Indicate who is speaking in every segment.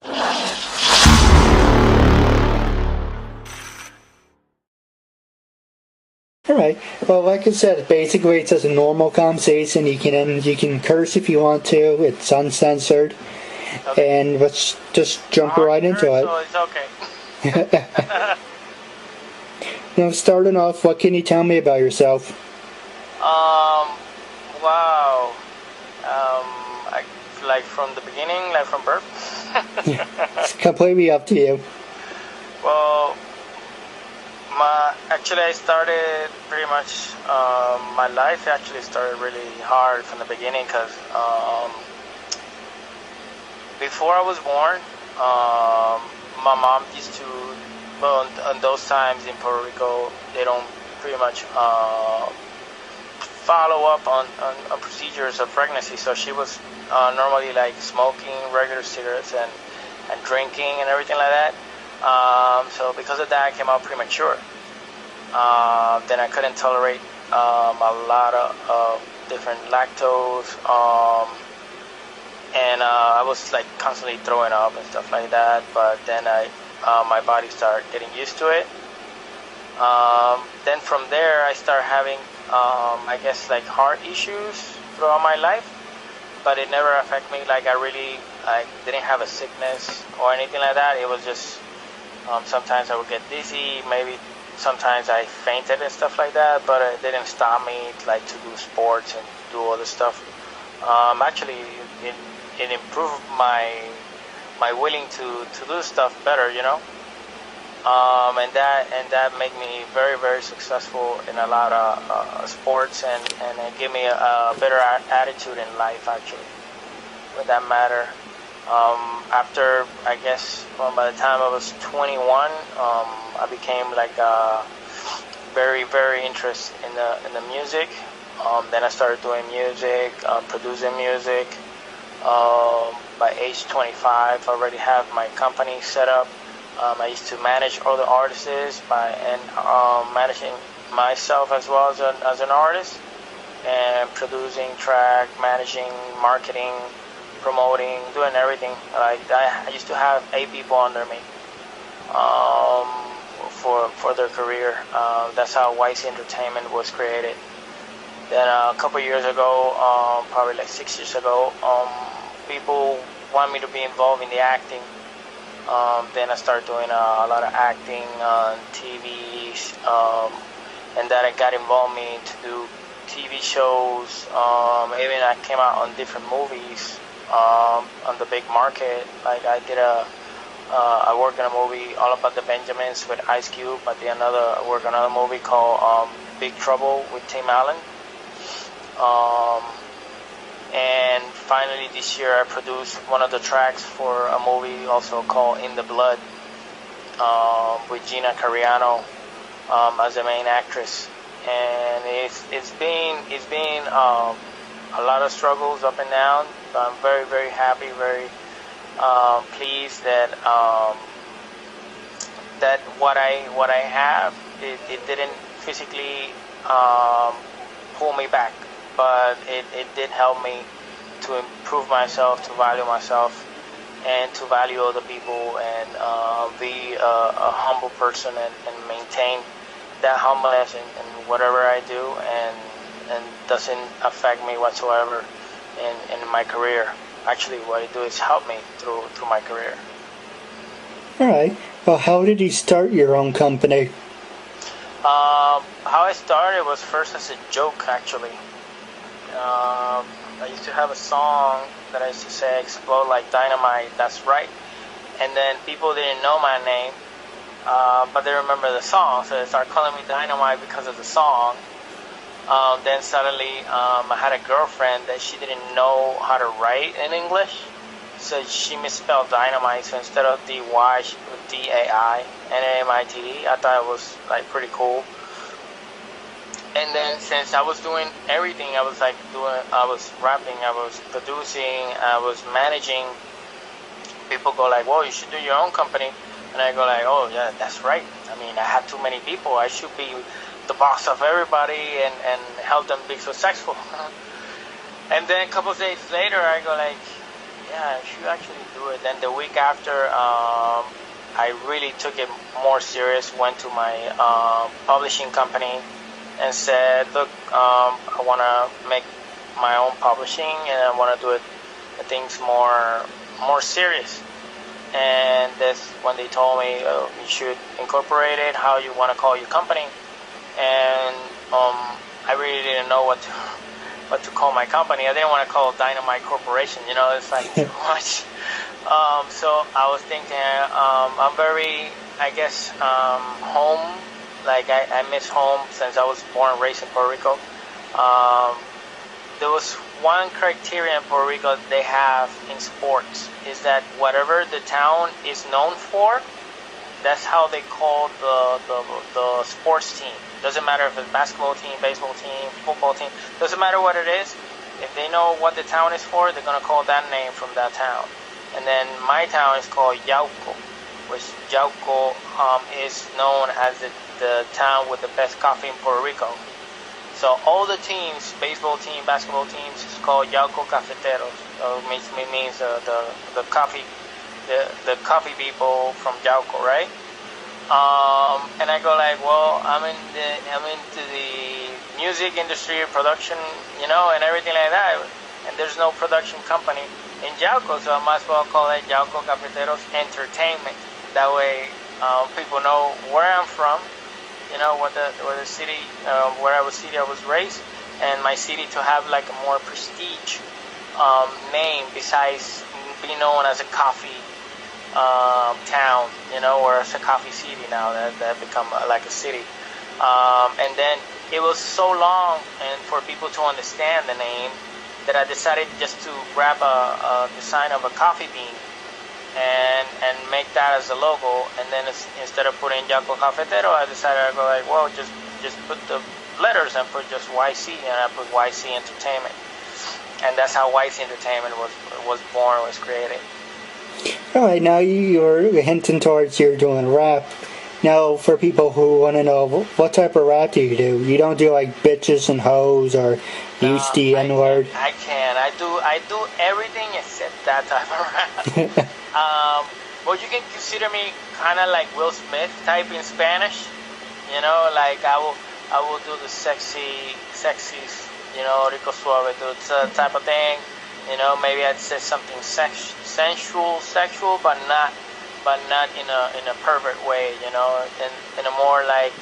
Speaker 1: Alright, well, like I said, basically it's just a normal conversation. You can curse if you want to. It's uncensored. Okay. And let's just jump right into it.
Speaker 2: So it's okay.
Speaker 1: Now, starting off, what can you tell me about yourself?
Speaker 2: Wow. Like from the beginning, like from birth?
Speaker 1: It's completely up to you.
Speaker 2: Well, I started pretty much, my life actually started really hard from the beginning because before I was born, my mom used to, well, in those times in Puerto Rico, they don't pretty much follow up on procedures of pregnancy. So she was normally like smoking regular cigarettes and drinking and everything like that. So because of that, I came out premature. Then I couldn't tolerate a lot of different lactose, and I was like constantly throwing up and stuff like that. But then my body started getting used to it. Then from there, I started having, I guess, like heart issues throughout my life, but it never affected me. Like I didn't have a sickness or anything like that. It was just sometimes I would get dizzy, maybe sometimes I fainted and stuff like that, but it didn't stop me like to do sports and do other stuff. Actually, it improved my willing to do stuff better, you know. And that made me very, very successful in a lot of sports, and it gave me a better attitude in life, actually, for that matter. After, I guess, by the time I was 21, I became like very, very interested in the music. Then I started doing music, producing music. By age 25, I already have my company set up. I used to manage other artists and managing myself as well as an artist, and producing track, managing, marketing, promoting, doing everything. Like I used to have 8 people under me for their career. That's how YC Entertainment was created. Then a couple years ago, probably like 6 years ago, people want me to be involved in the acting. Then I started doing a lot of acting on TV, and that I got involved me to do TV shows. Even I came out on different movies on the big market. Like I worked in a movie all about the Benjamins with Ice Cube. I worked on another movie called Big Trouble with Tim Allen. And finally this year I produced one of the tracks for a movie also called In the Blood, with Gina Carano as the main actress. And it's been a lot of struggles up and down, but I'm very, very happy, very pleased that that what I have, it didn't physically pull me back, but it did help me to improve myself, to value myself, and to value other people, and be a humble person, and maintain that humbleness in whatever I do, and doesn't affect me whatsoever in my career. Actually, what it do is help me through my career.
Speaker 1: All right. Well, how did you start your own company?
Speaker 2: How I started was first as a joke, actually. I used to have a song that I used to say, "Explode like dynamite, that's right." And then people didn't know my name, but they remember the song, so they started calling me Dynamite because of the song. Then suddenly, I had a girlfriend that she didn't know how to write in English, so she misspelled dynamite. So instead of D-Y, she put D-A-I, N-A-M-I-T-E. I thought it was like pretty cool. And then since I was doing everything, I was rapping, I was producing, I was managing. People go like, "Whoa, you should do your own company." And I go like, "Oh yeah, that's right. I mean, I have too many people. I should be the boss of everybody and help them be successful." And then a couple of days later, I go like, yeah, I should actually do it. Then the week after, I really took it more serious. Went to my publishing company and said, look, I want to make my own publishing, and I want to do it things more serious. And that's when they told me you should incorporate it, how you want to call your company. And I really didn't know what to call my company. I didn't want to call it Dynamite Corporation. It's like too much. So I was thinking, I'm very, I guess, home. Like I miss home since I was born and raised in Puerto Rico. There was one criteria in Puerto Rico they have in sports is that whatever the town is known for, that's how they call the sports team. Doesn't matter if it's basketball team, baseball team, football team. Doesn't matter what it is. If they know what the town is for, they're gonna call that name from that town. And then my town is called Yauco, which Yauco is known as the town with the best coffee in Puerto Rico. So all the teams, baseball team, basketball teams, is called Yauco Cafeteros. Means the coffee, the coffee people from Yauco, right? And I go like, well, I'm into the music industry, production, and everything like that. And there's no production company in Yauco, so I might as well call it Yauco Cafeteros Entertainment. That way, people know where I'm from. Where the city, where I was raised, and my city to have like a more prestige name besides being known as a coffee town, or as a coffee city now that become like a city. And then it was so long, and for people to understand the name, that I decided just to grab a design of a coffee bean and make that as a logo, and then instead of putting Yauco Cafetero, I decided to go like, well, just put the letters and put just YC, and I put YC Entertainment, and that's how YC Entertainment was born, was created.
Speaker 1: All right, now you're hinting towards you're doing rap. Now, for people who want to know, what type of rap do? You don't do like bitches and hoes or use the N-word?
Speaker 2: I can. I do everything except that type of rap. Well, you can consider me kind of like Will Smith type in Spanish. Like I will do the sexy, rico suave, type of thing. Maybe I'd say something sensual, but not in a pervert way. In a more like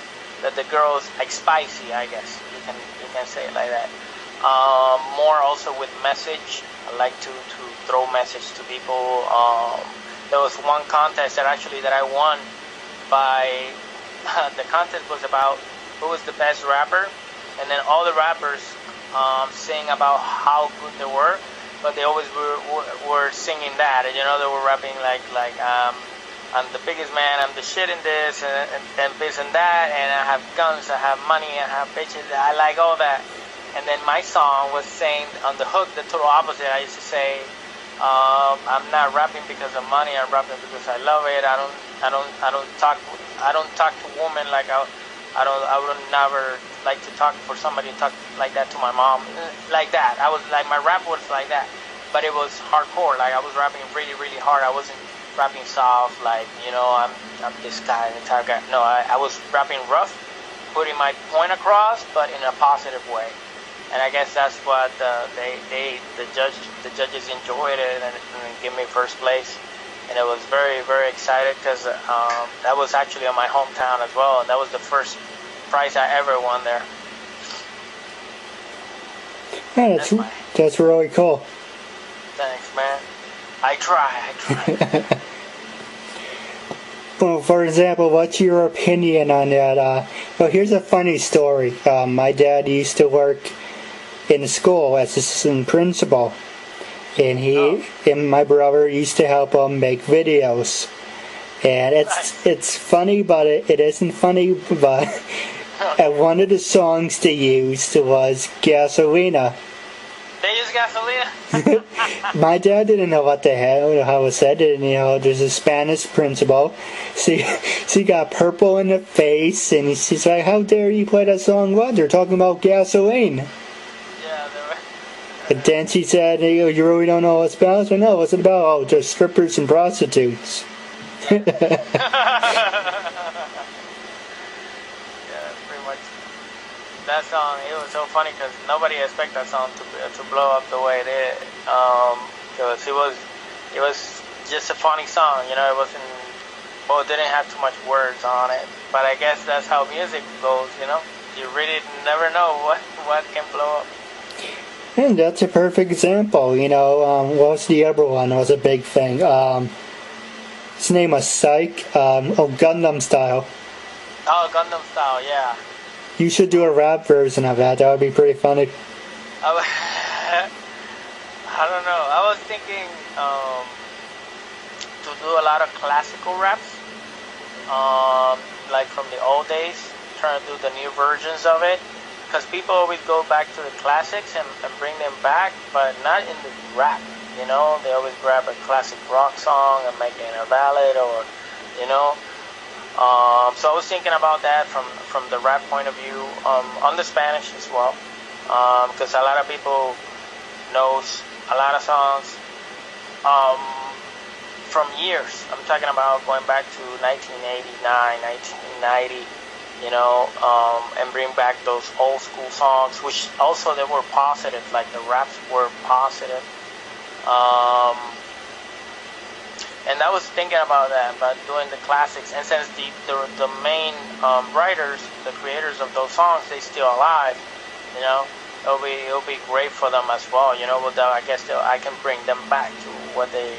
Speaker 2: that the girls like spicy, I guess you can say it like that. More also with message. I like to throw message to people. There was one contest that I won by the contest was about who was the best rapper, and then all the rappers sing about how good they were, but they always were singing that, and they were rapping like I'm the biggest man, I'm the shit in this and this and that, and I have guns, I have money, I have bitches, I like all that. And then my song was saying on the hook the total opposite. I used to say, I'm not rapping because of money. I'm rapping because I love it. I don't talk to women like I would never like to talk for somebody to talk like that to my mom, like that. I was like, my rap was like that, but it was hardcore. Like I was rapping really, really hard. I wasn't rapping soft, like I'm this guy, the type guy. No, I was rapping rough, putting my point across, but in a positive way. And I guess that's what the judges enjoyed it and gave me first place. And I was very, very excited because that was actually in my hometown as well. And that was the first prize I ever won there.
Speaker 1: Yeah, that's really cool.
Speaker 2: Thanks, man. I try.
Speaker 1: Well, for example, what's your opinion on that? Well, here's a funny story. My dad used to work in school as assistant principal, and and my brother used to help him make videos. And it's funny, but it isn't funny. But one of the songs they used was Gasolina.
Speaker 2: They use Gasolina?
Speaker 1: My dad didn't know what the hell how it said. And, there's a Spanish principal. She got purple in the face, and she's like, how dare you play that song? What? They're talking about gasoline. And then she said, "You really don't know what it's about?" I said, "No, what's it about?" "Oh, just strippers and prostitutes."
Speaker 2: Yeah, pretty much. That song, it was so funny because nobody expected that song to blow up the way it did. Because it was just a funny song, you know. It wasn't, well, it didn't have too much words on it. But I guess that's how music goes, you know. You really never know what can blow up.
Speaker 1: And that's a perfect example. You know, what was the other one? That was a big thing. His name was Psych. Gundam Style.
Speaker 2: Oh, Gundam Style, yeah.
Speaker 1: You should do a rap version of that. That would be pretty funny.
Speaker 2: I don't know. I was thinking to do a lot of classical raps, like from the old days, trying to do the new versions of it. Because people always go back to the classics and bring them back, but not in the rap, you know? They always grab a classic rock song and make it a ballad, or, you know? So I was thinking about that from the rap point of view, on the Spanish as well. Because a lot of people knows a lot of songs from years. I'm talking about going back to 1989, 1990. You know, and bring back those old school songs, which also they were positive, like the raps were positive. And I was thinking about that, about doing the classics. And since the main writers, the creators of those songs, they still alive, you know, it'll be great for them as well. You know, I guess I can bring them back to what they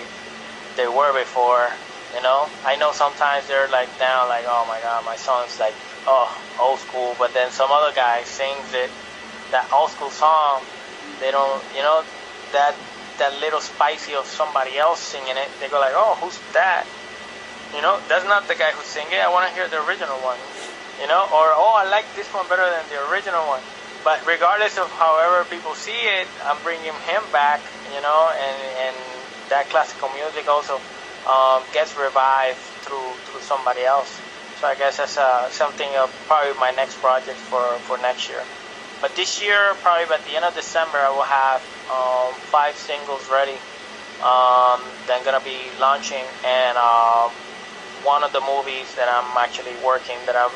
Speaker 2: were before. You know, I know sometimes they're like down, like, oh my God, my song's like, old school, but then some other guy sings that old school song. They don't, you know, that little spicy of somebody else singing it. They go like, oh, who's that? You know, that's not the guy who sing it. I want to hear the original one. You know, or I like this one better than the original one. But regardless of however people see it, I'm bringing him back. You know, and that classical music also gets revived through somebody else. So I guess that's something of probably my next project for next year. But this year, probably by the end of December, I will have 5 singles ready. That I'm gonna be launching, and one of the movies that I'm actually working, that I'm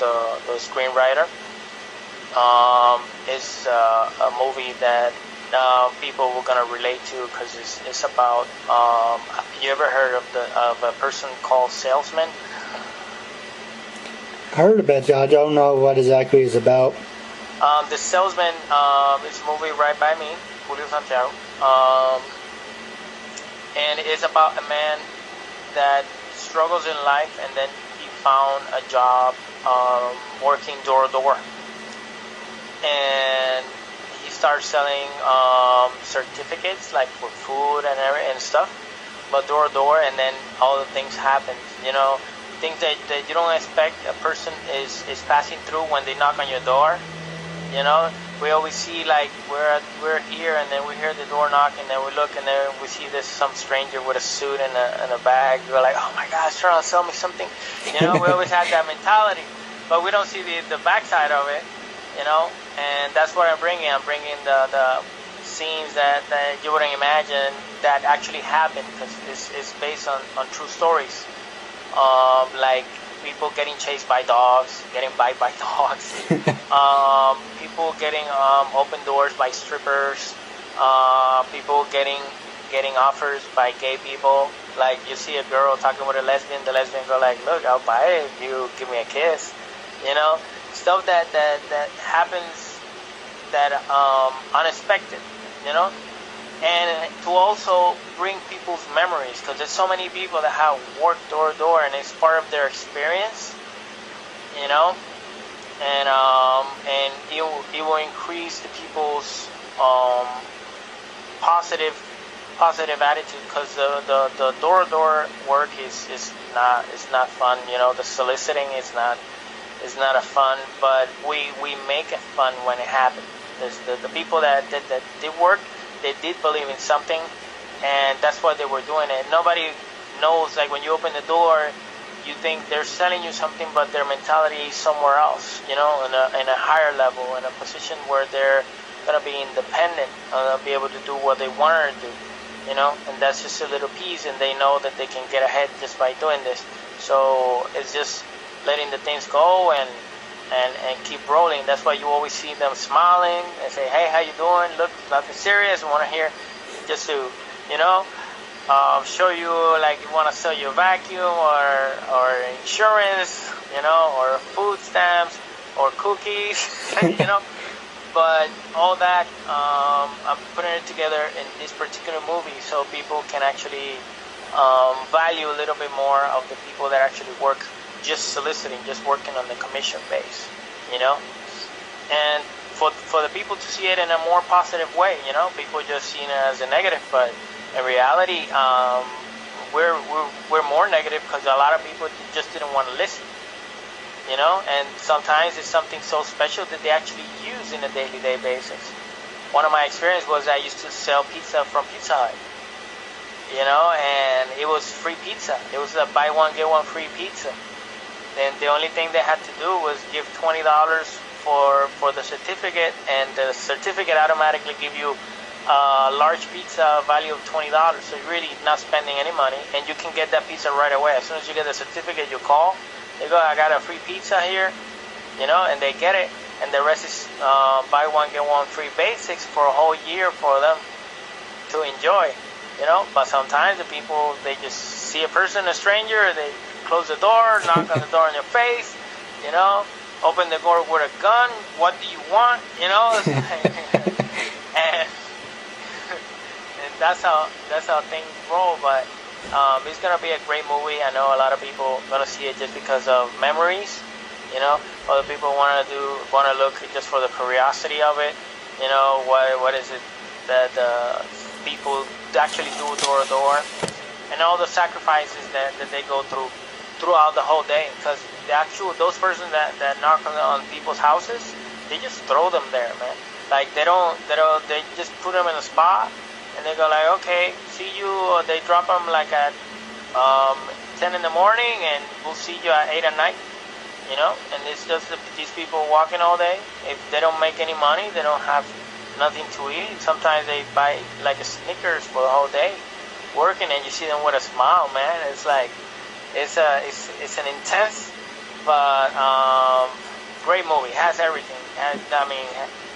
Speaker 2: the screenwriter, is a movie that people were gonna relate to, because it's about. You ever heard of a person called Salesman?
Speaker 1: I heard about it. I don't know what exactly it's about.
Speaker 2: The Salesman is a movie right by me, Julio Santiago, and it's about a man that struggles in life, and then he found a job working door to door, and he starts selling certificates, like for food and stuff, but door to door, and then all the things happen, you know. Things that you don't expect a person is passing through when they knock on your door. You know, we always see, like, we're here, and then we hear the door knock, and then we look, and then we see this some stranger with a suit and a bag. We're like, oh my gosh, trying to sell me something. You know, we always have that mentality, but we don't see the backside of it. You know, and that's what I'm bringing. I'm bringing the scenes that you wouldn't imagine that actually happened, because it's based on true stories. Like people getting chased by dogs, getting bite by dogs, people getting open doors by strippers, people getting offers by gay people. Like, you see a girl talking with a lesbian, the lesbian go like, look, I'll buy it if you give me a kiss. You know, stuff that happens, that unexpected, you know. And to also bring people's memories, because there's so many people that have worked door to door, and it's part of their experience, you know. And it will increase the people's positive attitude, because the door to door work is not fun, you know. The soliciting is not a fun, but we make it fun when it happens. There's the people that did work. They did believe in something, and that's why they were doing it. Nobody knows, like, when you open the door, you think they're selling you something, but their mentality is somewhere else, you know, in a higher level, in a position where they're gonna be independent, be able to do what they want to do, you know. And that's just a little piece, and they know that they can get ahead just by doing this. So it's just letting the things go and keep rolling. That's why you always see them smiling and say, "Hey, how you doing? Look, nothing serious. I want to hear just to, you know, show you like you want to sell your vacuum or insurance, you know, or food stamps or cookies, you know." But all that, I'm putting it together in this particular movie so people can actually value a little bit more of the people that actually work just soliciting, just working on the commission base, you know. And for the people to see it in a more positive way, you know, people just see it as a negative, but in reality, we're more negative because a lot of people just didn't want to listen. You know, and sometimes it's something so special that they actually use in a daily basis. One of my experiences was I used to sell pizza from Pizza Hut, you know, and it was free pizza. It was a buy one, get one free pizza. And the only thing they had to do was give $20 for the certificate, and the certificate automatically give you a large pizza value of $20. So you're really not spending any money, and you can get that pizza right away. As soon as you get the certificate, you call. They go, "I got a free pizza here," you know, and they get it, and the rest is buy one, get one free basics for a whole year for them to enjoy, you know. But sometimes the people, they just see a person, a stranger, they close the door, knock on the door in your face, you know, open the door with a gun. "What do you want?" You know, and that's how things roll. But it's gonna be a great movie. I know a lot of people gonna see it just because of memories, you know. Other people wanna look just for the curiosity of it, you know. What is it that people actually do door to door, and all the sacrifices that they go throughout the whole day. Because those persons that knock on people's houses, they just throw them there, man. Like they just put them in a spot. And they go like, "Okay, see you." They drop them like at 10 in the morning, and we'll see you at 8 at night. You know, and it's just these people walking all day. If they don't make any money, they don't have nothing to eat. Sometimes they buy like a Snickers for the whole day, working, and you see them with a smile, man. It's like it's an intense but great movie. It has everything.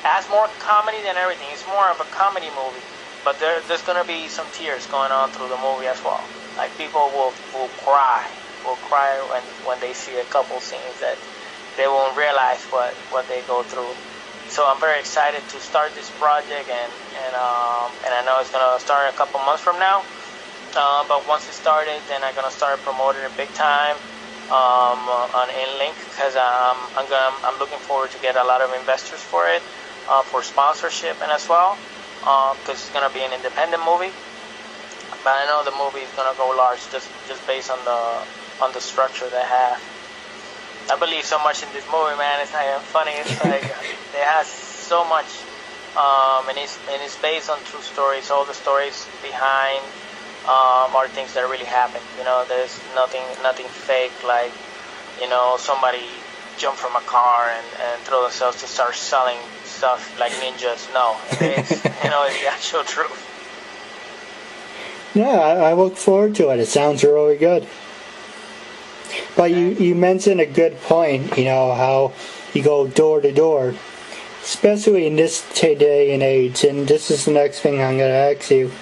Speaker 2: Has more comedy than everything. It's more of a comedy movie. But there's going to be some tears going on through the movie as well. Like people will cry when they see a couple scenes that they won't realize what they go through. So I'm very excited to start this project, and I know it's going to start a couple months from now. But once it started, then I'm going to start promoting it big time on InLink, because I'm looking forward to get a lot of investors for it, for sponsorship and as well. Because it's gonna be an independent movie, but I know the movie is gonna go large just based on the structure they have. I believe so much in this movie, man. It's not even funny. It's like it has so much, and it's based on true stories. All the stories behind are things that really happened. You know, there's nothing fake. Like, you know, somebody jump from a car and throw themselves to start selling stuff like ninjas. No, it's it's the actual truth.
Speaker 1: Yeah, I look forward to it. It sounds really good. But you mentioned a good point, you know, how you go door to door, especially in this day and age. And this is the next thing I'm going to ask you.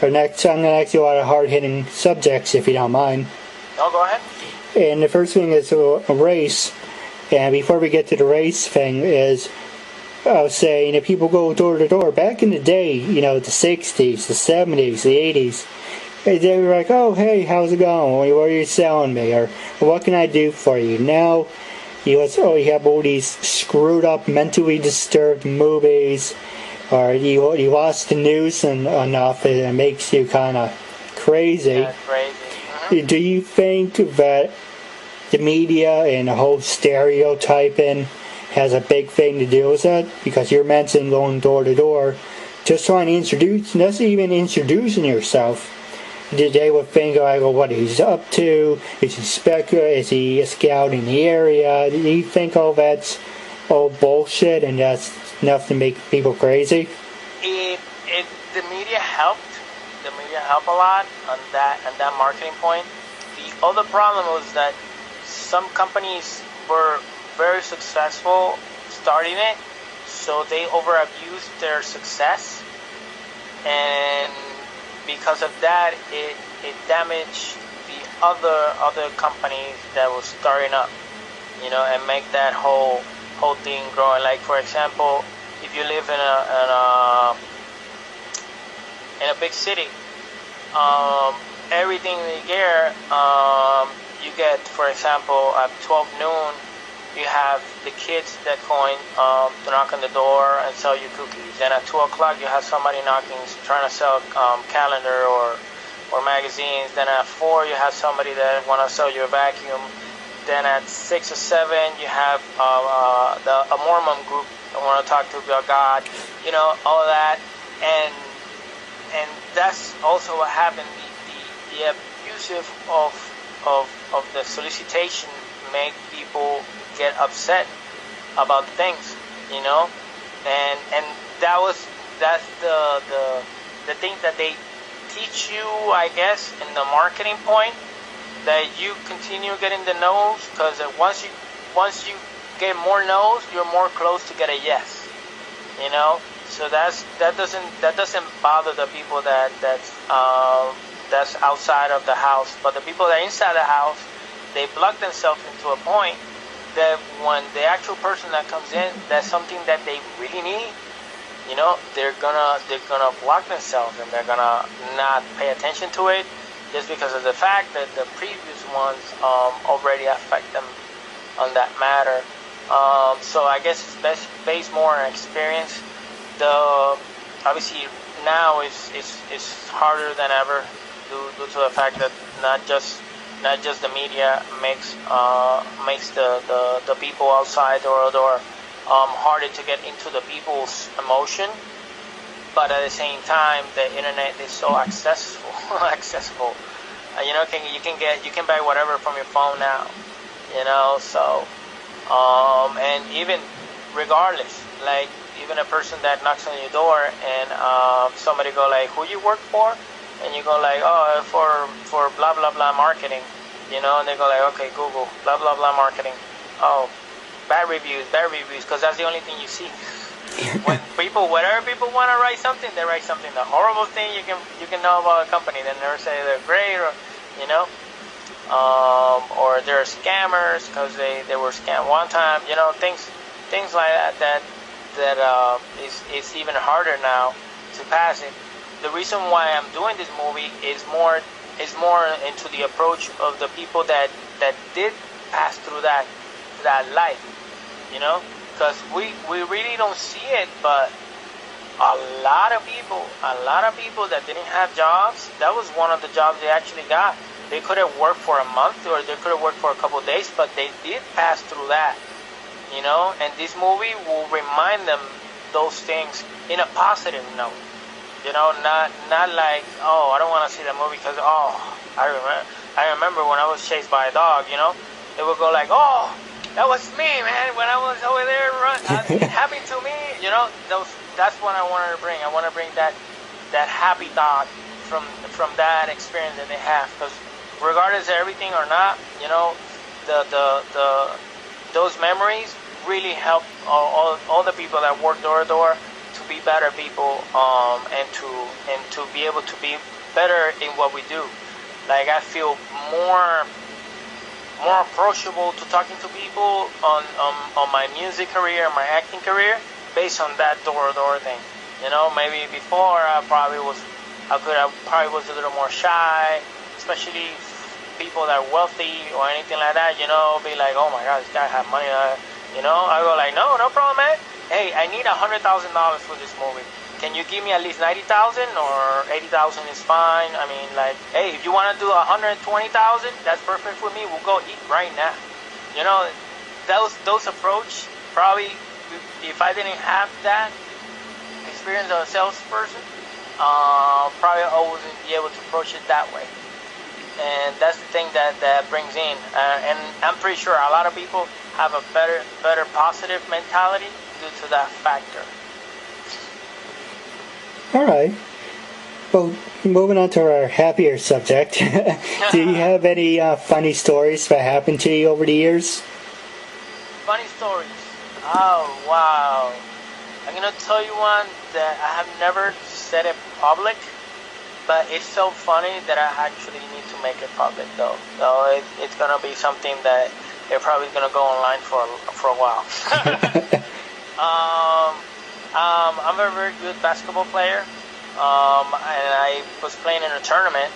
Speaker 1: I'm going to ask you a lot of hard-hitting subjects, if you don't mind.
Speaker 2: No, go ahead.
Speaker 1: And the first thing is a race. And before we get to the race thing is, I was saying, if people go door to door, back in the day, you know, the 60s, the 70s, the 80s, they were like, "Oh, hey, how's it going? What are you selling me? Or what can I do for you?" Now, you have all these screwed up, mentally disturbed movies, or you watch the news enough, and it makes you kind of crazy.
Speaker 2: Yeah, crazy. Mm-hmm.
Speaker 1: Do you think that the media and the whole stereotyping has a big thing to do with that? Because you're mentioning going door to door, just trying to introduce, not even introducing yourself. They would think, like, well, what he's up to, is he scouting the area? Do you think all that's all bullshit and just enough to make people crazy?
Speaker 2: The media helped. The media helped a lot on that marketing point. The other problem was that some companies were very successful starting it, so they over-abused their success, and because of that, it damaged the other companies that was starting up, and make that whole thing growing. Like, for example, if you live in a big city, everything you get, for example, at 12 noon, you have the kids that going to knock on the door and sell you cookies. And at 2 o'clock, you have somebody knocking, trying to sell calendar or magazines. Then at 4, you have somebody that want to sell you a vacuum. Then at 6 or 7, you have a Mormon group that want to talk to you about God. All of that. And that's also what happened. The abusive of the solicitation make people get upset about things, and that's the thing that they teach you, I guess, in the marketing point, that you continue getting the no's, because once you get more no's, you're more close to get a yes, So that doesn't bother the people that's outside of the house, but the people that are inside the house, they block themselves into a point that when the actual person that comes in, that's something that they really need, they're gonna block themselves, and they're gonna not pay attention to it, just because of the fact that the previous ones already affect them on that matter. So I guess it's based more on experience. Obviously now it's harder than ever due to the fact that not just the media makes the people outside the door harder to get into the people's emotion, but at the same time, the internet is so accessible. You can buy whatever from your phone now, So and even regardless, like even a person that knocks on your door and somebody go like, "Who you work for?" And you go like, "Oh, for blah blah blah marketing," and they go like, "Okay, Google blah blah blah marketing." Oh, bad reviews, because that's the only thing you see. Whenever people want to write something, they write something. The horrible thing you can know about a company, they never say they're great, or or they're scammers because they were scammed one time. Things like that is even harder now to pass it. The reason why I'm doing this movie is more into the approach of the people that did pass through that life, because we really don't see it, but a lot of people that didn't have jobs, that was one of the jobs they actually got. They could have worked for a month, or they could have worked for a couple of days, but they did pass through that, and this movie will remind them those things in a positive note. Not like, oh, I don't want to see that movie because, oh, I remember when I was chased by a dog, they would go like, oh, that was me, man, when I was over there, it happened to me, that's what I wanted to bring. I want to bring that happy thought from that experience that they have, because regardless of everything or not, those memories really help all the people that work door to door to be better people, and to be able to be better in what we do. Like, I feel more approachable to talking to people on my music career, my acting career, based on that door-to-door thing. Maybe before I probably was a little more shy, especially people that are wealthy or anything like that. Be like, oh my God, this guy have money. I go like, no problem, man. Hey, I need $100,000 for this movie. Can you give me at least 90,000 or 80,000 is fine? I mean, like, hey, if you want to do 120,000, that's perfect for me. We'll go eat right now. Those approach, probably, if I didn't have that experience as a salesperson, probably I wouldn't be able to approach it that way. and that's the thing that brings in. And I'm pretty sure a lot of people have a better positive mentality due to that factor.
Speaker 1: All right. Well, moving on to our happier subject. Do you have any funny stories that happened to you over the years?
Speaker 2: Funny stories. Oh, wow. I'm going to tell you one that I have never said in public, but it's so funny that I actually need to make it public, though. So it's going to be something that they're probably going to go online for a while. I'm a very good basketball player, and I was playing in a tournament,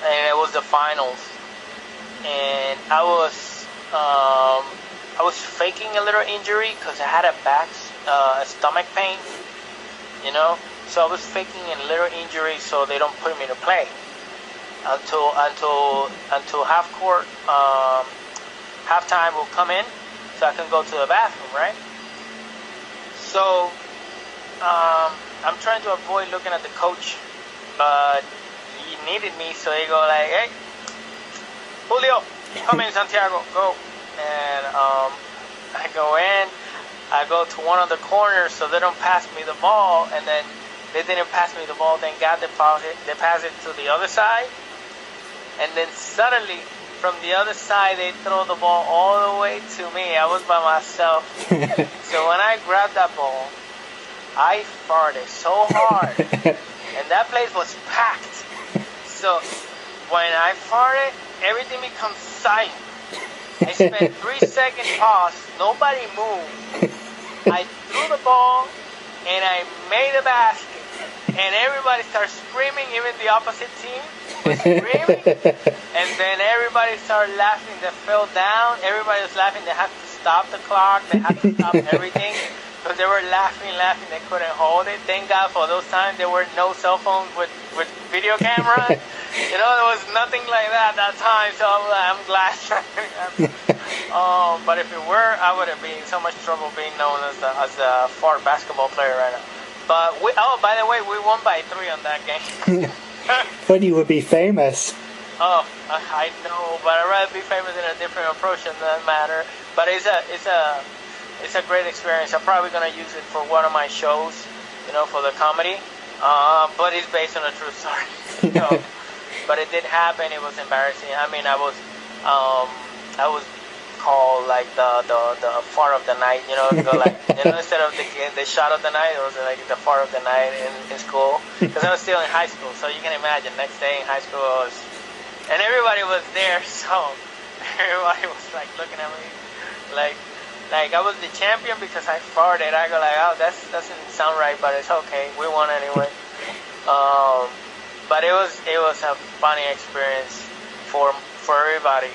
Speaker 2: and it was the finals, and I was faking a little injury because I had a stomach pain, you know. So I was faking a little injury so they don't put me to play until halftime will come in, so I can go to the bathroom, right? So I'm trying to avoid looking at the coach, but he needed me, so he go like, "Hey, Julio, come in, Santiago, go." And I go in. I go to one of the corners so they don't pass me the ball, and then they didn't pass me the ball. Thank God they pass it to the other side, and then suddenly from the other side they throw the ball all the way to me. I was by myself. So when I grabbed that ball, I farted so hard, and that place was packed. So when I farted, everything becomes silent. I spent 3 seconds pause, nobody moved. I threw the ball, and I made a basket. And everybody started screaming, even the opposite team was screaming. And then everybody started laughing. They fell down. Everybody was laughing. They had to stop the clock. They had to stop everything. Because they were laughing. They couldn't hold it. Thank God for those times there were no cell phones with video cameras. You know, there was nothing like that at that time. So I'm glad. But if it were, I would have been in so much trouble being known as a fart basketball player right now. But by the way, we won by 3 on that game.
Speaker 1: But you would be famous.
Speaker 2: Oh, I know, but I'd rather be famous in a different approach. It doesn't matter. But it's a great experience. I'm probably gonna use it for one of my shows, you know, for the comedy. But it's based on a true story. You know? But it did happen. It was embarrassing. I mean, I was called like the fart of the night. You know, instead of the shot of the night, it was like the fart of the night in school. Because I was still in high school, so you can imagine. Next day in high school, and everybody was there, so everybody was like looking at me, like I was the champion because I farted. I go like, oh, that doesn't sound right, but it's okay. We won anyway. But it was a funny experience for everybody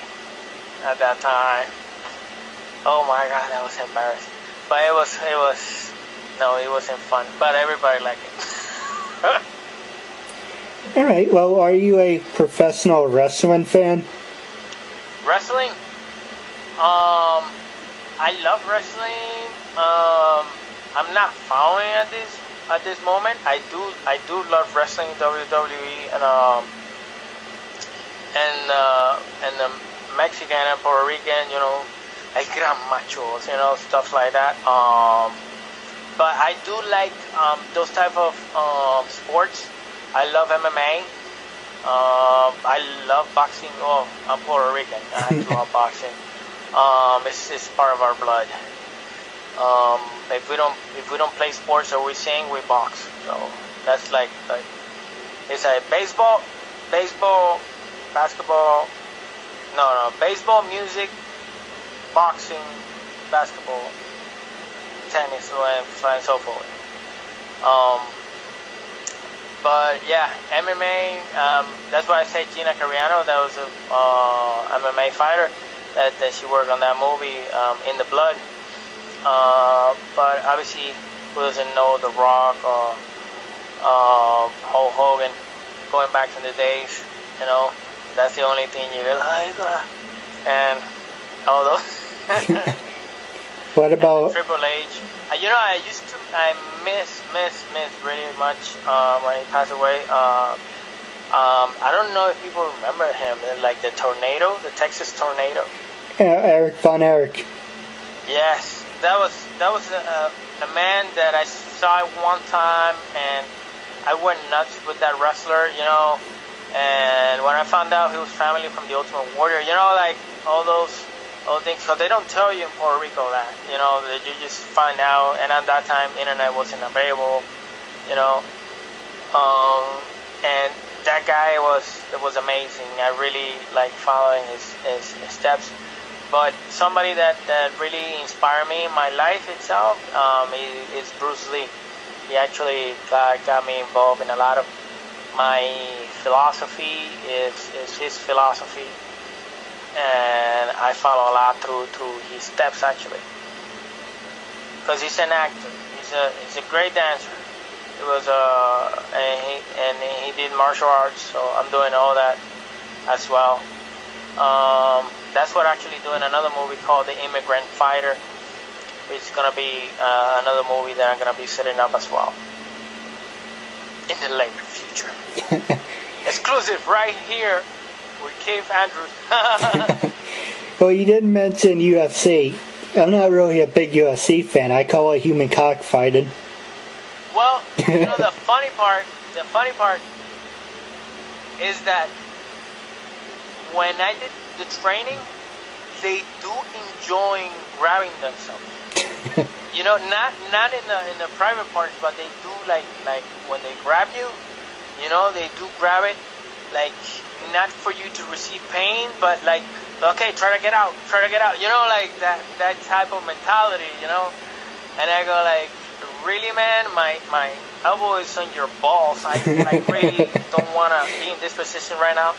Speaker 2: at that time. Oh my God, that was embarrassing. But it wasn't fun. But everybody liked it.
Speaker 1: All right. Well, are you a professional wrestling fan?
Speaker 2: Wrestling? I love wrestling. I'm not following at this moment. I do love wrestling, WWE, and the Mexican and Puerto Rican, you know, El Gran Machos, you know, stuff like that. But I do like those type of sports. I love MMA. I love boxing. Oh, I'm Puerto Rican. I love boxing. It's part of our blood. If we don't play sports or we sing, we box. So that's like it's a baseball, basketball. No, baseball, music, boxing, basketball, tennis, and so forth. But yeah, MMA. That's why I say Gina Carano. That was a MMA fighter. That she worked on that movie, In the Blood. But obviously, who doesn't know The Rock or Hulk Hogan? Going back to the days, you know, that's the only thing you like. And all those.
Speaker 1: What about
Speaker 2: Triple H? You know, I miss really much when he passed away. I don't know if people remember him, like the tornado, the Texas tornado.
Speaker 1: Eric Von Erich.
Speaker 2: Yes, that was a man that I saw one time, and I went nuts with that wrestler, you know. And when I found out he was family from the Ultimate Warrior, you know, like all those things, because they don't tell you in Puerto Rico that, you know, that you just find out. And at that time, internet wasn't available, you know. And that guy was amazing. I really like following his steps. But somebody that really inspired me in my life itself is Bruce Lee. He actually got me involved in a lot of my philosophy. Is his philosophy, and I follow a lot through his steps actually. Because he's an actor. He's a great dancer. It was and he did martial arts, so I'm doing all that as well. That's what actually doing another movie called The Immigrant Fighter, which is gonna be another movie that I'm gonna be setting up as well in the later future. Exclusive right here with Keith Andrews.
Speaker 1: Well, you didn't mention UFC. I'm not really a big UFC fan. I call it human cockfighting.
Speaker 2: Well, you know, the funny part is that when I did the training, they do enjoy grabbing themselves. You know, not in the private parts, but they do like when they grab you, you know, they do grab it, like not for you to receive pain, but like, okay, try to get out, you know, like that type of mentality, you know. And I go like, really, man, my elbow is on your balls. I really don't want to be in this position right now.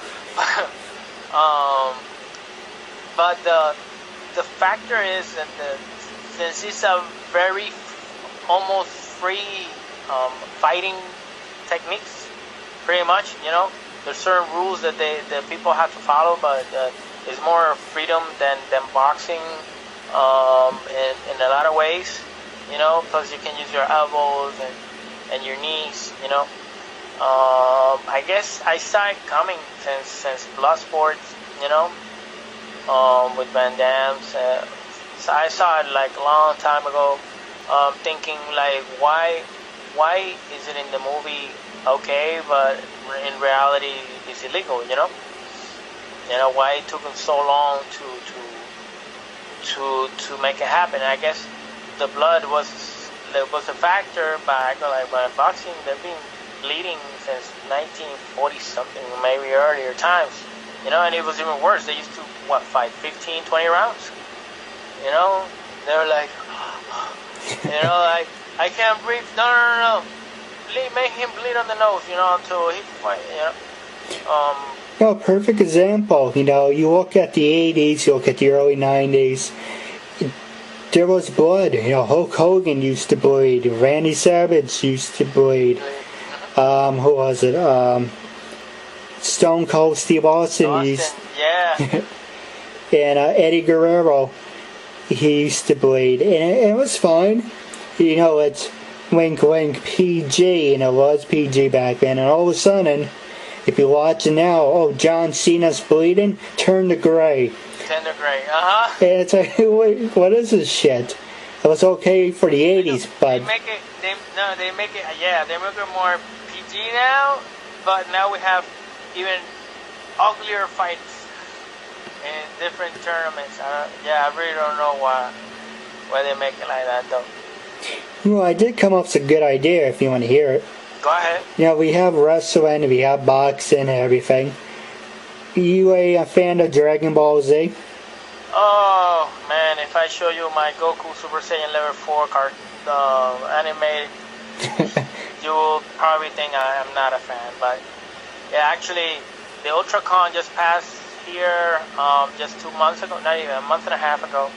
Speaker 2: But the factor is that since it's a very almost free fighting techniques, pretty much, you know, there's certain rules that the people have to follow, but it's more freedom than boxing in a lot of ways, you know, because you can use your elbows and your knees, you know. I guess I saw it coming since blood sports, you know, with Van Damme's. So I saw it like a long time ago, thinking like, why is it in the movie okay, but in reality it's illegal, you know? You know, why it took them so long to make it happen. I guess the blood was a factor, but I go like, but boxing, they've been bleeding since 1940 something, maybe earlier times, you know, and it was even worse. They used to fight 15, 20 rounds, you know. They were like, you know, like, I can't breathe. No. Make him bleed on the nose, you know, until he fight, you know.
Speaker 1: No, perfect example. You know, you look at the 80s, you look at the early 90s. There was blood. You know, Hulk Hogan used to bleed. Randy Savage used to bleed. Who was it? Stone Cold Steve Austin used.
Speaker 2: Yeah.
Speaker 1: And Eddie Guerrero, he used to bleed, and it was fine. You know, it's wink wink PG, and it was PG back then. And all of a sudden, if you watch it now, oh, John Cena's bleeding, turn to gray.
Speaker 2: Turn to gray.
Speaker 1: And it's like, wait, what is this shit? It was okay for the 80s, but
Speaker 2: they make it more PG now. But now we have even uglier fights in different tournaments. I really don't know why they make it like that though.
Speaker 1: Well, I did come up with a good idea if you want to hear it.
Speaker 2: Go ahead.
Speaker 1: You know, we have wrestling, we have boxing and everything. You a fan of Dragon Ball Z?
Speaker 2: Oh man, if I show you my Goku Super Saiyan Level 4 card animated, you will probably think I am not a fan. But yeah, actually, the UltraCon just passed here just 2 months ago, not even a month and a half ago,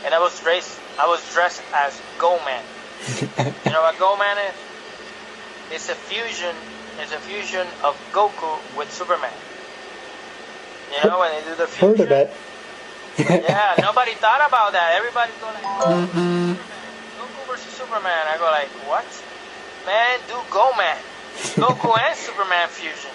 Speaker 2: and I was dressed as Go-Man. You know what Go-Man is? It's a fusion of Goku with Superman. You know, when they do the fusion.
Speaker 1: Heard of it.
Speaker 2: Yeah, nobody thought about that. Everybody's going like, oh, Superman. Goku versus Superman. I go like, what? Man, do Go-Man. Goku and Superman fusion.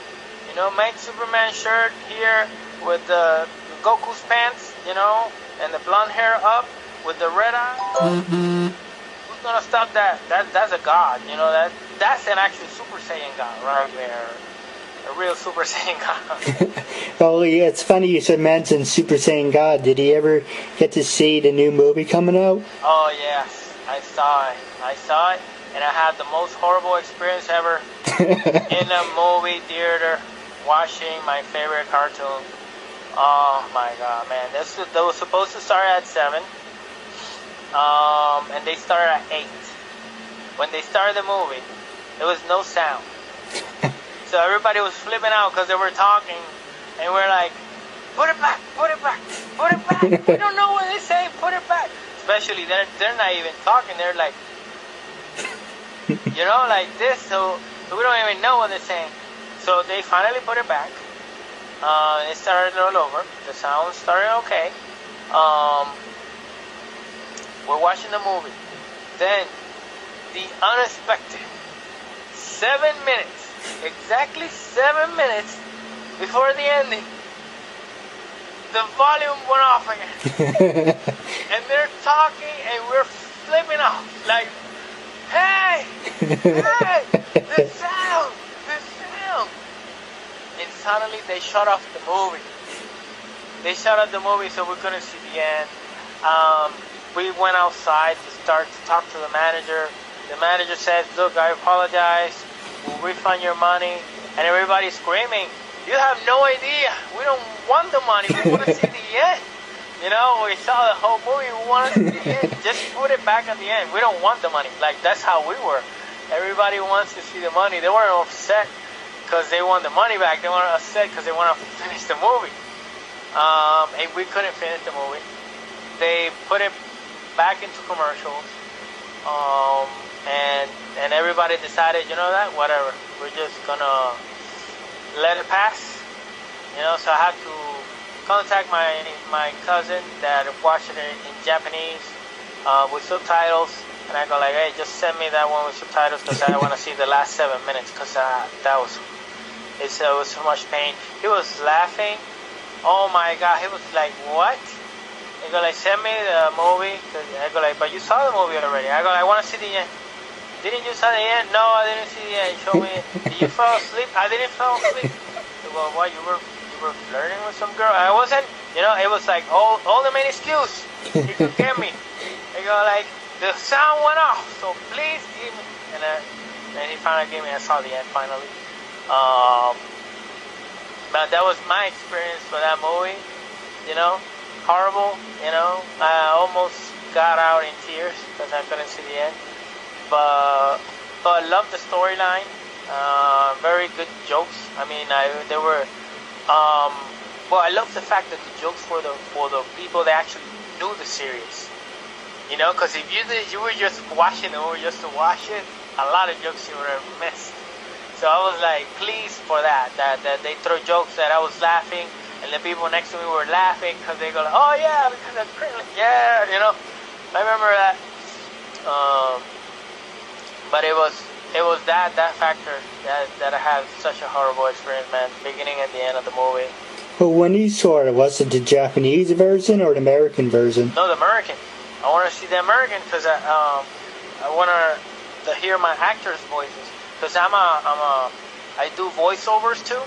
Speaker 2: You make Superman shirt here with the Goku's pants, and the blonde hair up with the red eye. Who's gonna stop that? That's a god, that's an actual Super Saiyan god right there. A real Super Saiyan god.
Speaker 1: Well, yeah, it's funny you said mention Super Saiyan God. Did he ever get to see the new movie coming out?
Speaker 2: Oh, yes. I saw it. And I had the most horrible experience ever in a movie theater watching my favorite cartoon. Oh, my God, man. They was supposed to start at 7. And they started at 8. When they started the movie, there was no sound. So everybody was flipping out because they were talking, and we're like, put it back, put it back, put it back. We don't know what they say, put it back. Especially they're not even talking. They're like, like this. So we don't even know what they're saying. So they finally put it back. It started all over. The sound started okay. We're watching the movie. Then the unexpected 7 minutes. Exactly 7 minutes before the ending, the volume went off again. And they're talking and we're flipping off. Like, hey, the sound. And suddenly they shut off the movie. They shut off the movie so we couldn't see the end. We went outside to start to talk to the manager. The manager said, look, I apologize. We'll refund your money. And everybody's screaming, you have no idea. We don't want the money. We want to see the end. We saw the whole movie. We want to see the end. Just put it back at the end. We don't want the money. Like, that's how we were. Everybody wants to see the money. They weren't upset because they want the money back. They weren't upset because they want to finish the movie. And we couldn't finish the movie. They put it back into commercials. And everybody decided, whatever, we're just gonna let it pass, so I had to contact my cousin that watched it in Japanese, with subtitles, and I go like, hey, just send me that one with subtitles, because I want to see the last 7 minutes, because it was so much pain. He was laughing, oh my God, he was like, what? I go like, send me the movie. I go like, but you saw the movie already. I go like, I want to see the end. Didn't you see the end? No, I didn't see the end. Show me. Did you fall asleep? I didn't fall asleep. I go, what? You were flirting with some girl? I wasn't. It was like all the main excuse he could get me. I go like, the sound went off, so please give me. And then he finally gave me. I saw the end finally. But that was my experience for that movie. Horrible, I almost got out in tears because I couldn't see the end. But I loved the storyline. Very good jokes. I mean, they were. I love the fact that the jokes for the people that actually knew the series. Because if you were just watching the movie just to watch it, a lot of jokes you would have missed. So I was like pleased for that they throw jokes that I was laughing. And the people next to me were laughing because they go like, oh yeah, because of Krillin. Yeah, I remember that. But it was that factor that I had such a horrible experience, man. Beginning and the end of the movie.
Speaker 1: Well, when you saw it, was it the Japanese version or the American version?
Speaker 2: No, the American. I want to see the American because I want to hear my actors' voices. Because I do voiceovers too.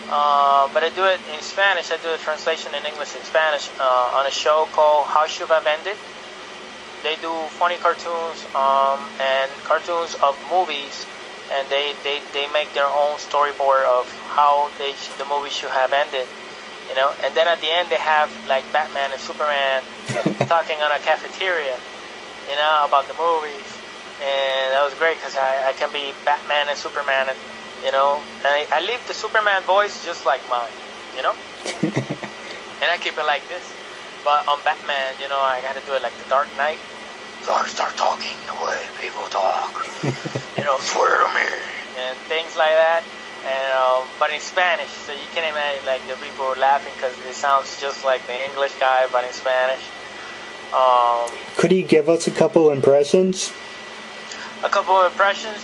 Speaker 2: But I do it in Spanish. I do a translation in English and Spanish on a show called How Should Have Ended. They do funny cartoons and cartoons of movies, and they make their own storyboard of how the movie should have ended, And then at the end they have like Batman and Superman talking on a cafeteria, about the movies, and that was great because I can be Batman and Superman and. And I leave the Superman voice just like mine, and I keep it like this. But on Batman, I gotta do it like the Dark Knight. So I start talking the way people talk, swear to me, and things like that. And but in Spanish, so you can imagine like the people were laughing because it sounds just like the English guy, but in Spanish.
Speaker 1: Could you give us a couple impressions?
Speaker 2: A couple of impressions.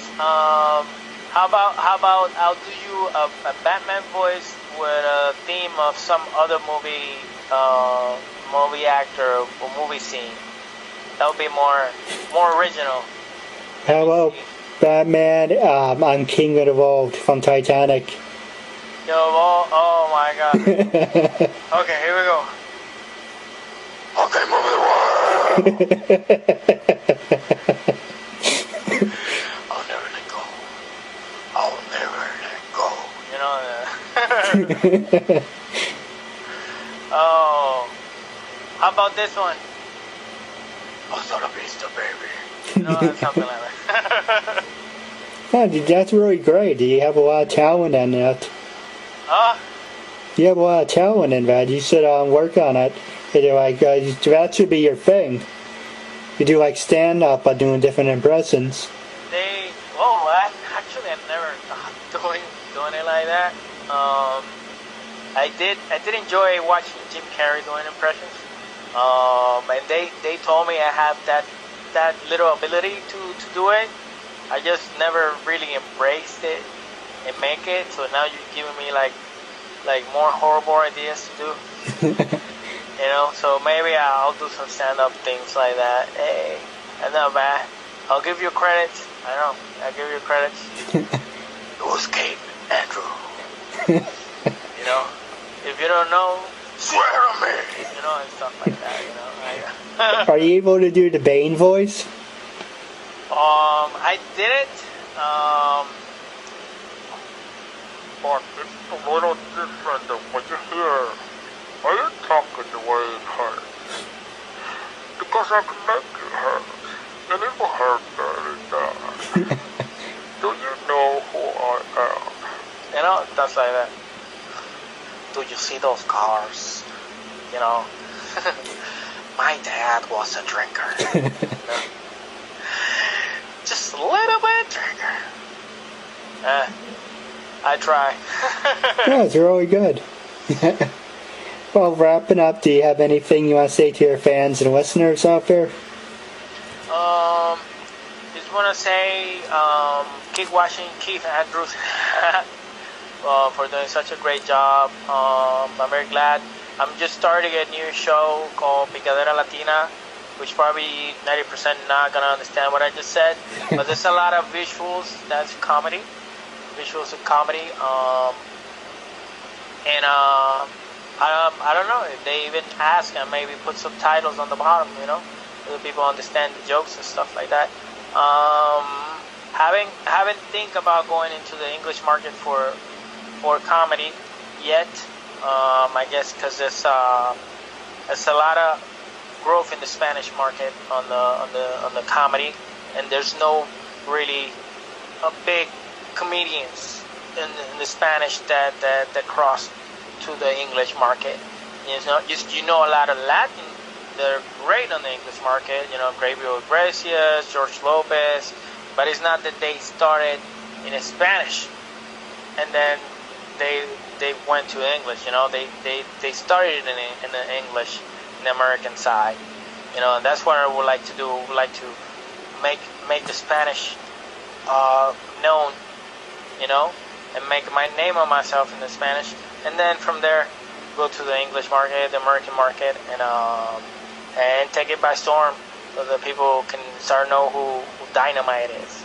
Speaker 2: How about I'll do you a Batman voice with a theme of some other movie actor or movie scene. That would be more original.
Speaker 1: How about Batman? I'm King of the World from Titanic.
Speaker 2: Yo, oh my God. Okay, here we go. Okay, move the world. I'll never let go. I'll never let go. You know. Oh, how about this one? Hasta la vista, baby. You know, something like that.
Speaker 1: Oh, dude, that's really great. You have a lot of talent in that.
Speaker 2: Huh?
Speaker 1: You have a lot of talent in that. You should work on it. That should be your thing. You do like stand-up by doing different impressions.
Speaker 2: Actually, I never thought doing it like that. I did enjoy watching Jim Carrey doing impressions. And they told me I have that little ability to do it. I just never really embraced it and make it. So now you're giving me like more horrible ideas to do. You know, so maybe I'll do some stand-up things like that. Hey, that's not bad. I'll give you credits. I know. I'll give you credits. It was Keith, Andrew. You know, if you don't know, swear on me. You know, and stuff like that. You know.
Speaker 1: Are you able to do the Bane voice?
Speaker 2: I did it. But it's a little different than what you hear. Are you talking the way it hurts? Because I can make it hurt. And it will hurt very bad. Do you know who I am? You know, stuff like that. Do you see those cars? You know, my dad was a drinker. You know? Just a little bit drinker. I try.
Speaker 1: Yeah, it's really good. Well, wrapping up, do you have anything you want to say to your fans and listeners out there?
Speaker 2: Just want to say, keep watching Keith Andrews for doing such a great job. I'm very glad. I'm just starting a new show called Picadera Latina, which probably 90% not going to understand what I just said. But there's a lot of visuals. That's comedy. Visuals of comedy. I don't know if they even ask and maybe put subtitles on the bottom, you know, so that people understand the jokes and stuff like that. Haven't think about going into the English market for comedy yet. I guess because there's a lot of growth in the Spanish market on the comedy, and there's no really big comedians in the Spanish that cross to the English market. You know a lot of Latin. They're great on the English market. You know, Gabriel Iglesias, George Lopez, but it's not that they started in Spanish and then they went to English. You know, they started in the English, in the American side. You know, and that's what I would like to do. I would like to make the Spanish known. You know, and make my name on myself in the Spanish, and then from there go to the English market, the American market, and take it by storm so that people can start know who Dynamite is.